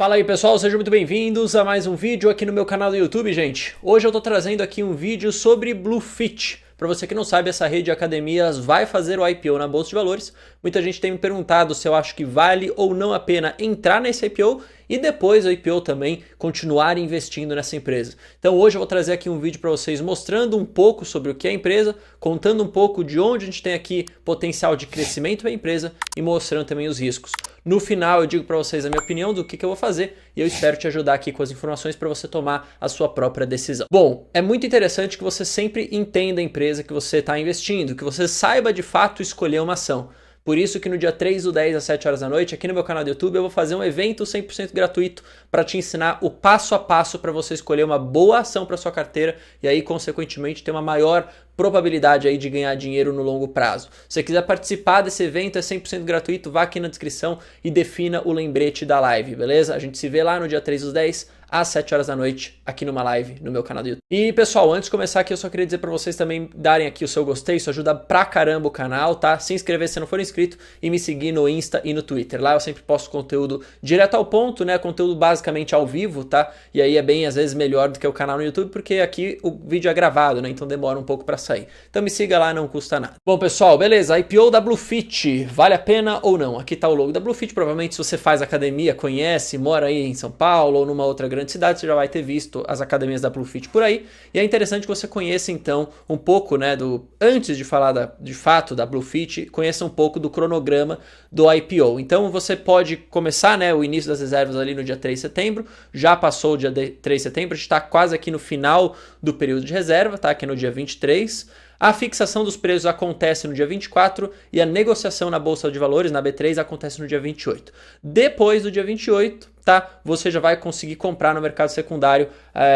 Fala aí pessoal, sejam muito bem-vindos a mais um vídeo aqui no meu canal do YouTube, gente. Hoje eu tô trazendo aqui um vídeo sobre Bluefit. Para você que não sabe, essa rede de academias vai fazer o IPO na Bolsa de Valores. Muita gente tem me perguntado se eu acho que vale ou não a pena entrar nesse IPO e depois do IPO também continuar investindo nessa empresa. Então hoje eu vou trazer aqui um vídeo para vocês mostrando um pouco sobre o que é a empresa, contando um pouco de onde a gente tem aqui potencial de crescimento da empresa e mostrando também os riscos. No final eu digo para vocês a minha opinião do que eu vou fazer e eu espero te ajudar aqui com as informações para você tomar a sua própria decisão. Bom, é muito interessante que você sempre entenda a empresa que você está investindo, que você saiba de fato escolher uma ação. Por isso que no dia 3/10 às 7 horas da noite, aqui no meu canal do YouTube, eu vou fazer um evento 100% gratuito para te ensinar o passo a passo para você escolher uma boa ação para sua carteira e aí, consequentemente, ter uma maior probabilidade aí de ganhar dinheiro no longo prazo. Se você quiser participar desse evento, é 100% gratuito, vá aqui na descrição e defina o lembrete da live, beleza? A gente se vê lá no dia 3/10 às 7 horas da noite, aqui numa live no meu canal do YouTube. E pessoal, antes de começar aqui, eu só queria dizer para vocês também darem aqui o seu gostei, isso ajuda pra caramba o canal, tá? Se inscrever se não for inscrito e me seguir no Insta e no Twitter. Lá eu sempre posto conteúdo direto ao ponto, né? Conteúdo basicamente ao vivo, tá? E aí é bem, às vezes, melhor do que o canal no YouTube, porque aqui o vídeo é gravado, né? Então demora um pouco pra sair. Então me siga lá, não custa nada. Bom, pessoal, beleza. IPO da Bluefit, vale a pena ou não? Aqui tá o logo da Bluefit, provavelmente se você faz academia, conhece, mora aí em São Paulo ou numa outra grande cidade, você já vai ter visto as academias da Bluefit por aí. E é interessante que você conheça então um pouco, né, antes de falar de fato da Bluefit, conheça um pouco do cronograma do IPO. Então você pode começar, né, o início das reservas ali no dia 3 de setembro, já passou o dia 3 de setembro, a gente está quase aqui no final do período de reserva, tá? Aqui no dia 23. A fixação dos preços acontece no dia 24 e a negociação na Bolsa de Valores, na B3, acontece no dia 28. Depois do dia 28, tá? Você já vai conseguir comprar no mercado secundário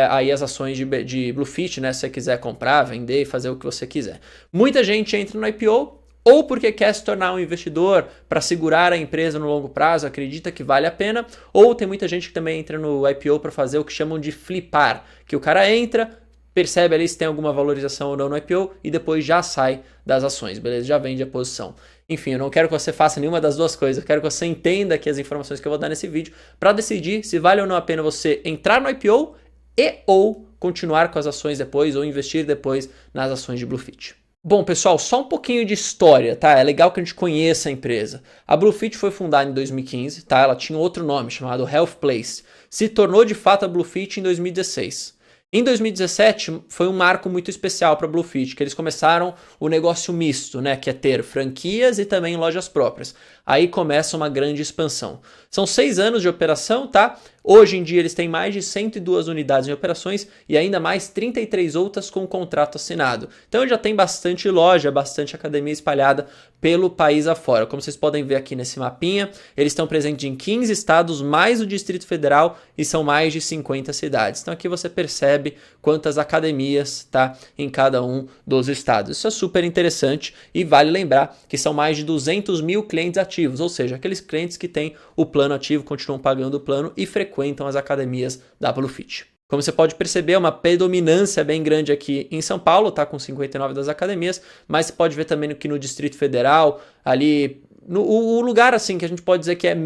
aí as ações de Bluefit, né? Se você quiser comprar, vender e fazer o que você quiser. Muita gente entra no IPO ou porque quer se tornar um investidor para segurar a empresa no longo prazo, acredita que vale a pena, ou tem muita gente que também entra no IPO para fazer o que chamam de flipar, que o cara entra, percebe ali se tem alguma valorização ou não no IPO e depois já sai das ações, beleza? Já vende a posição. Enfim, eu não quero que você faça nenhuma das duas coisas, eu quero que você entenda aqui as informações que eu vou dar nesse vídeo para decidir se vale ou não a pena você entrar no IPO e ou continuar com as ações depois ou investir depois nas ações de Bluefit. Bom, pessoal, só um pouquinho de história, tá? É legal que a gente conheça a empresa. A Bluefit foi fundada em 2015, tá? Ela tinha outro nome, chamado Health Place. Se tornou de fato a Bluefit em 2016. Em 2017 foi um marco muito especial para a Bluefit, que eles começaram o negócio misto, né, que é ter franquias e também lojas próprias. Aí começa uma grande expansão. São 6 anos de operação, tá? Hoje em dia eles têm mais de 102 unidades em operações e ainda mais 33 outras com contrato assinado. Então já tem bastante loja, bastante academia espalhada pelo país afora. Como vocês podem ver aqui nesse mapinha, eles estão presentes em 15 estados, mais o Distrito Federal, e são mais de 50 cidades. Então aqui você percebe quantas academias tá em cada um dos estados. Isso é super interessante e vale lembrar que são mais de 200 mil clientes ativos, ou seja, aqueles clientes que têm o plano ativo, continuam pagando o plano e frequentam as academias da Bluefit. Como você pode perceber, é uma predominância bem grande aqui em São Paulo, tá com 59 das academias, mas você pode ver também que no Distrito Federal, ali o lugar assim que a gente pode dizer que é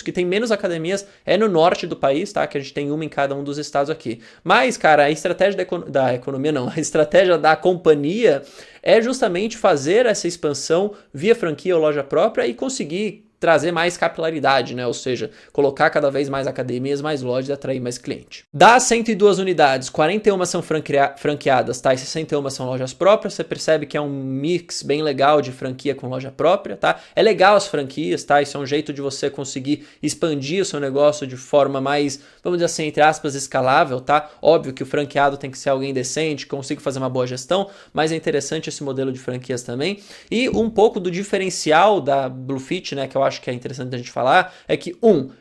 que tem menos academias é no norte do país, tá? Que a gente tem uma em cada um dos estados aqui. Mas, cara, a estratégia da economia não, a estratégia da companhia é justamente fazer essa expansão via franquia ou loja própria e conseguir trazer mais capilaridade, né? Ou seja, colocar cada vez mais academias, mais lojas e atrair mais cliente. Das 102 unidades, 41 são franqueadas, tá? E 61 são lojas próprias. Você percebe que é um mix bem legal de franquia com loja própria, tá? É legal as franquias, tá? Isso é um jeito de você conseguir expandir o seu negócio de forma mais, vamos dizer assim, entre aspas, escalável, tá? Óbvio que o franqueado tem que ser alguém decente, que consiga fazer uma boa gestão, mas é interessante esse modelo de franquias também. E um pouco do diferencial da Bluefit, né? Que eu acho que é interessante a gente falar, é que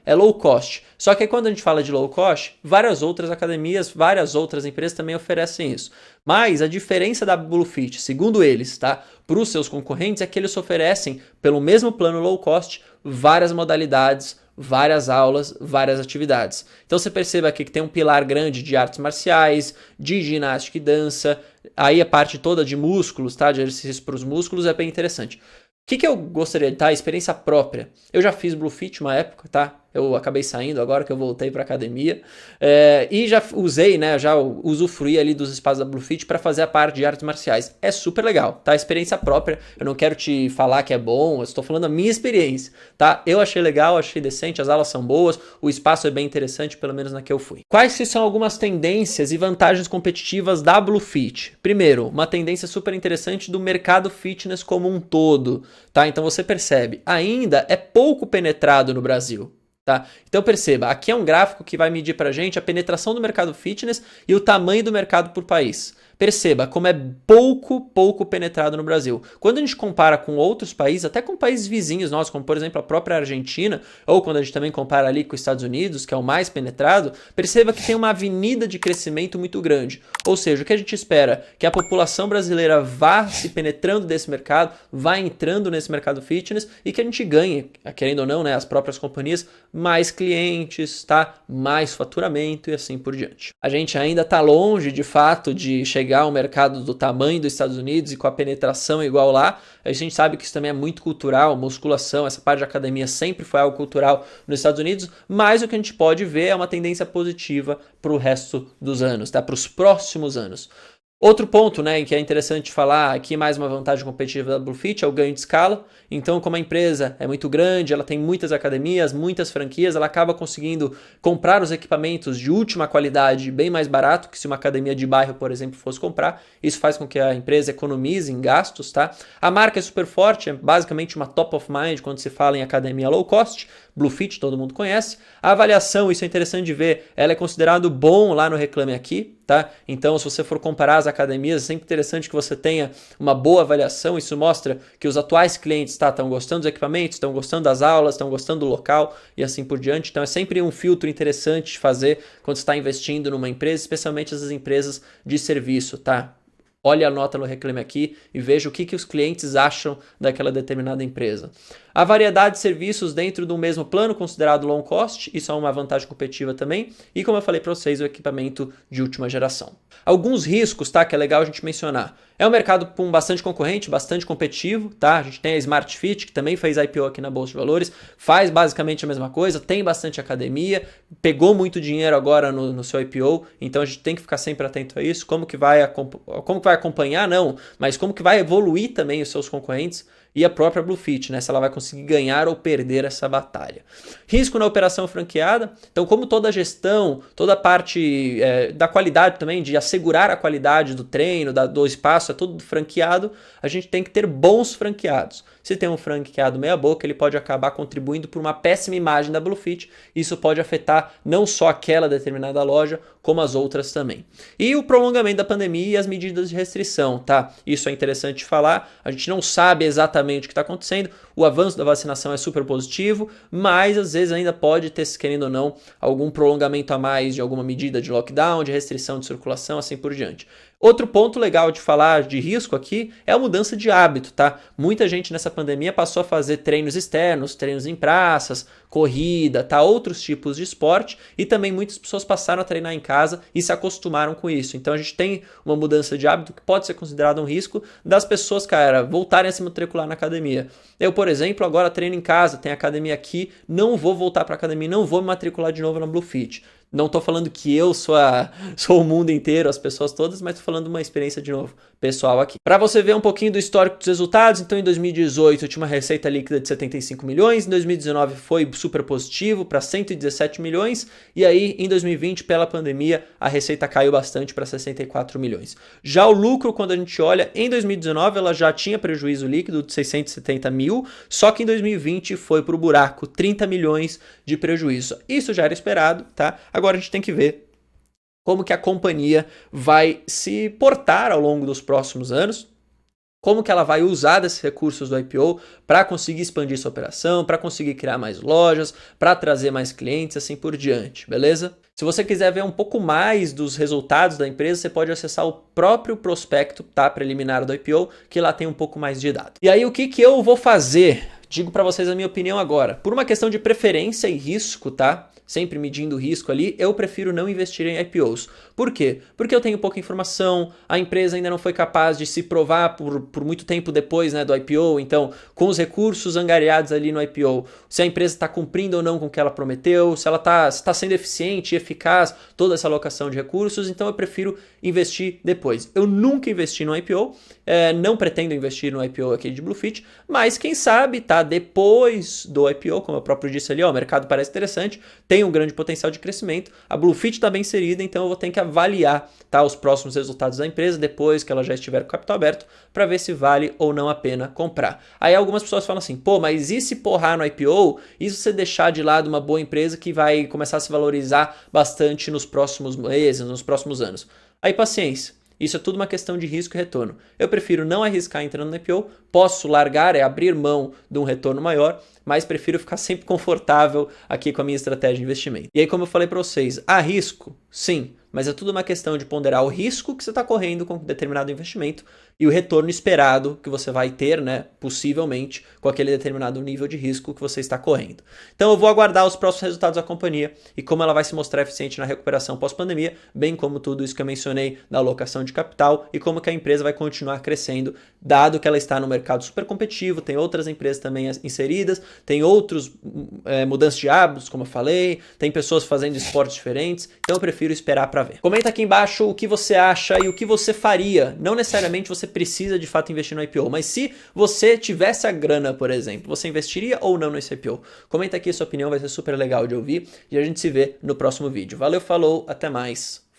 é low cost. Só que quando a gente fala de low cost, várias outras academias, várias outras empresas também oferecem isso. Mas a diferença da Bluefit, segundo eles, tá, para os seus concorrentes, é que eles oferecem, pelo mesmo plano low cost, várias modalidades, várias aulas, várias atividades. Então você perceba aqui que tem um pilar grande de artes marciais, de ginástica e dança, aí a parte toda de músculos, tá, de exercícios para os músculos é bem interessante. O que eu gostaria de dar? Experiência própria. Eu já fiz Bluefit uma época, tá? Eu acabei saindo agora que eu voltei para academia. E já usei, né? Já usufruí ali dos espaços da Bluefit para fazer a parte de artes marciais. É super legal, tá? Experiência própria. Eu não quero te falar que é bom, eu estou falando a minha experiência, tá? Eu achei legal, achei decente, as aulas são boas, o espaço é bem interessante, pelo menos na que eu fui. Quais que são algumas tendências e vantagens competitivas da Bluefit? Primeiro, uma tendência super interessante do mercado fitness como um todo, tá? Então você percebe, ainda é pouco penetrado no Brasil. Tá? Então perceba, aqui é um gráfico que vai medir pra gente a penetração do mercado fitness e o tamanho do mercado por país. Perceba como é pouco penetrado no Brasil. Quando a gente compara com outros países, até com países vizinhos nossos, como por exemplo a própria Argentina, ou quando a gente também compara ali com os Estados Unidos, que é o mais penetrado, perceba que tem uma avenida de crescimento muito grande. Ou seja, o que a gente espera? Que a população brasileira vá se penetrando desse mercado, vá entrando nesse mercado fitness e que a gente ganhe, querendo ou não, né, as próprias companhias, mais clientes, tá? Mais faturamento e assim por diante. A gente ainda está longe, de fato, de chegar ao mercado do tamanho dos Estados Unidos e com a penetração igual lá. A gente sabe que isso também é muito cultural, musculação, essa parte de academia sempre foi algo cultural nos Estados Unidos, mas o que a gente pode ver é uma tendência positiva para o resto dos anos, tá? Para os próximos anos. Outro ponto, né, que é interessante falar aqui, mais uma vantagem competitiva da Bluefit, é o ganho de escala. Então, como a empresa é muito grande, ela tem muitas academias, muitas franquias, ela acaba conseguindo comprar os equipamentos de última qualidade bem mais barato que se uma academia de bairro, por exemplo, fosse comprar. Isso faz com que a empresa economize em gastos, tá? A marca é super forte, é basicamente uma top of mind quando se fala em academia low cost. Bluefit, todo mundo conhece. A avaliação, isso é interessante de ver, ela é considerado bom lá no Reclame Aqui, tá? Então, se você for comparar as academias, é sempre interessante que você tenha uma boa avaliação. Isso mostra que os atuais clientes estão gostando dos equipamentos, estão gostando das aulas, estão gostando do local e assim por diante. Então, é sempre um filtro interessante de fazer quando você está investindo numa empresa, especialmente essas empresas de serviço, tá? Olhe a nota no Reclame Aqui e veja o que os clientes acham daquela determinada empresa. A variedade de serviços dentro do mesmo plano, considerado low cost, isso é uma vantagem competitiva também. E como eu falei para vocês, o equipamento de última geração. Alguns riscos, tá, que é legal a gente mencionar. É um mercado com bastante concorrente, bastante competitivo, tá? A gente tem a Smart Fit, que também fez IPO aqui na Bolsa de Valores, faz basicamente a mesma coisa, tem bastante academia, pegou muito dinheiro agora no seu IPO, então a gente tem que ficar sempre atento a isso. Como que vai acompanhar, não, mas como que vai evoluir também os seus concorrentes e a própria Bluefit, né? Se ela vai conseguir ganhar ou perder essa batalha. Risco na operação franqueada. Então, como toda a gestão, toda a parte da qualidade também, de assegurar a qualidade do treino, do espaço, é tudo franqueado, a gente tem que ter bons franqueados. Se tem um franqueado meia boca, ele pode acabar contribuindo para uma péssima imagem da Bluefit. Isso pode afetar não só aquela determinada loja, como as outras também. E o prolongamento da pandemia e as medidas de restrição, tá? Isso é interessante falar. A gente não sabe exatamente o que está acontecendo. O avanço da vacinação é super positivo, mas às vezes ainda pode ter, querendo ou não, algum prolongamento a mais de alguma medida de lockdown, de restrição de circulação, assim por diante. Outro ponto legal de falar de risco aqui é a mudança de hábito, tá? Muita gente nessa pandemia passou a fazer treinos externos, treinos em praças, corrida, tá? Outros tipos de esporte, e também muitas pessoas passaram a treinar em casa e se acostumaram com isso. Então a gente tem uma mudança de hábito que pode ser considerado um risco das pessoas, cara, voltarem a se matricular na academia. Eu, por exemplo, agora treino em casa, tenho academia aqui, não vou voltar para academia, não vou me matricular de novo na Bluefit. Não estou falando que eu sou o mundo inteiro, as pessoas todas, mas estou falando de uma experiência, de novo, pessoal aqui. Para você ver um pouquinho do histórico dos resultados, então em 2018 eu tinha uma receita líquida de 75 milhões, em 2019 foi super positivo para 117 milhões, e aí em 2020, pela pandemia, a receita caiu bastante para 64 milhões. Já o lucro, quando a gente olha, em 2019 ela já tinha prejuízo líquido de 670 mil, só que em 2020 foi para o buraco, 30 milhões de prejuízo. Isso já era esperado, tá? Agora a gente tem que ver como que a companhia vai se portar ao longo dos próximos anos, como que ela vai usar desses recursos do IPO para conseguir expandir sua operação, para conseguir criar mais lojas, para trazer mais clientes, assim por diante, beleza? Se você quiser ver um pouco mais dos resultados da empresa, você pode acessar o próprio prospecto, tá, preliminar do IPO, que lá tem um pouco mais de dados. E aí o que eu vou fazer? Digo para vocês a minha opinião agora. Por uma questão de preferência e risco, tá? sempre medindo o risco ali, eu prefiro não investir em IPOs. Por quê? Porque eu tenho pouca informação, a empresa ainda não foi capaz de se provar por muito tempo depois, né, do IPO, então com os recursos angariados ali no IPO, se a empresa está cumprindo ou não com o que ela prometeu, se ela está sendo eficiente e eficaz toda essa alocação de recursos, então eu prefiro investir depois. Eu nunca investi no IPO, não pretendo investir no IPO aqui de Bluefit, mas quem sabe, tá, depois do IPO, como eu próprio disse ali, ó, o mercado parece interessante, tem um grande potencial de crescimento, a Bluefit está bem inserida, então eu vou ter que avaliar, tá, os próximos resultados da empresa depois que ela já estiver com o capital aberto para ver se vale ou não a pena comprar. Aí algumas pessoas falam assim, pô, mas e se porrar no IPO? E se você deixar de lado uma boa empresa que vai começar a se valorizar bastante nos próximos meses, nos próximos anos? Aí paciência. Isso é tudo uma questão de risco e retorno. Eu prefiro não arriscar entrando no IPO, posso largar, abrir mão de um retorno maior, mas prefiro ficar sempre confortável aqui com a minha estratégia de investimento. E aí, como eu falei para vocês, há risco? Sim, mas é tudo uma questão de ponderar o risco que você está correndo com determinado investimento e o retorno esperado que você vai ter, né, possivelmente, com aquele determinado nível de risco que você está correndo. Então eu vou aguardar os próximos resultados da companhia e como ela vai se mostrar eficiente na recuperação pós-pandemia, bem como tudo isso que eu mencionei da alocação de capital e como que a empresa vai continuar crescendo, dado que ela está no mercado super competitivo, tem outras empresas também inseridas, tem outros mudanças de hábitos, como eu falei, tem pessoas fazendo esportes diferentes, então eu prefiro esperar para ver. Comenta aqui embaixo o que você acha e o que você faria. Não necessariamente você precisa de fato investir no IPO, mas se você tivesse a grana, por exemplo, você investiria ou não nesse IPO? Comenta aqui a sua opinião, vai ser super legal de ouvir e a gente se vê no próximo vídeo. Valeu, falou, até mais!